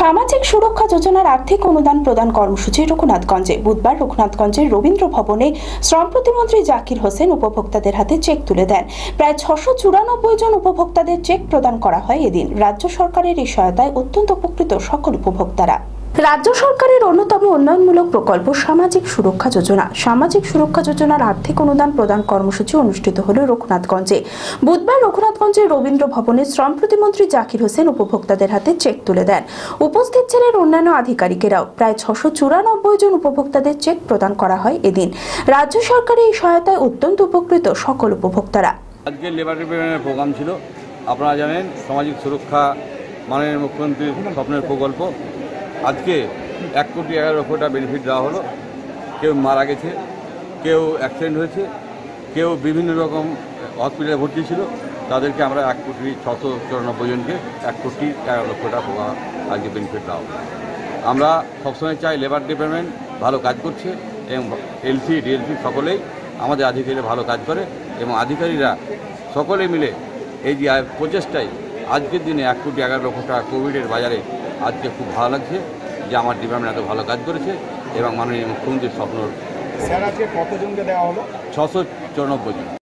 সামাজিক সুরক্ষা যোজনার আর্থিক অনুদান প্রদান কর্মসূচি রঘুনাথগঞ্জে বুধবার রঘুনাথগঞ্জের রবীন্দ্র ভবনে শ্রম প্রতিমন্ত্রী জাকির হোসেন উপভোক্তাদের হাতে চেক তুলে দেন। প্রায় 694 জন উপভোক্তাদের চেক প্রদান করা হয় এদিন। রাজ্য সরকারের এই সহায়তায় অত্যন্ত উপকৃত সকল উপভোক্তারা। রাজ্য সরকারের অন্যতম উন্নয়নমূলক প্রকল্প সামাজিক সুরক্ষা যোজনা। সামাজিক সুরক্ষা যোজনার আর্থিক অনুদান প্রদান কর্মসূচি অনুষ্ঠিত হল রঘুনাথগঞ্জে। বুধবার রঘুনাথগঞ্জের রবীন্দ্র ভবনে শ্রম প্রতিমন্ত্রী জাকির হোসেন উপভোক্তাদের হাতে চেক তুলে দেন। উপস্থিত ছিলেন অন্যান্য আধিকারিকেরাও। প্রায় 694 জন উপভোক্তাদের চেক প্রদান করা হয় এদিন। রাজ্য সরকারের এই সহায়তায় অত্যন্ত উপকৃত সকল উপভোক্তারা। আজকে লেবার ডিপার্টমেন্টের প্রোগ্রাম ছিল। আপনারা জানেন সামাজিক সুরক্ষা মাননীয় মুখ্যমন্ত্রীর স্বপ্নের প্রকল্প। আজকে 1,11 লক্ষ টাকা বেনিফিট দেওয়া হলো। কেউ মারা গেছে, কেউ অ্যাক্সিডেন্ট হয়েছে, কেউ বিভিন্ন রকম হসপিটালে ভর্তি ছিল, তাদেরকে আমরা 1,694 জনকে 1,11 লক্ষ টাকা আজকে বেনিফিট দেওয়া হলো। আমরা সবসময় চাই লেবার ডিপার্টমেন্ট ভালো কাজ করছে এবং এলসি ডিএলসি সকলেই আমাদের আধিকারিকরা ভালো কাজ করে এবং আধিকারিকরা সকলে মিলে এই যে প্রচেষ্টায় আজকের দিনে 1,11 লক্ষ টাকা কোভিডের বাজারে আজকে খুব ভালো লাগছে যে আমার ডিপার্টমেন্ট এত ভালো কাজ করেছে এবং মাননীয় মুখ্যমন্ত্রীর স্বপ্ন। স্যার আজকে কতজনকে দেওয়া হলো? 694 জন।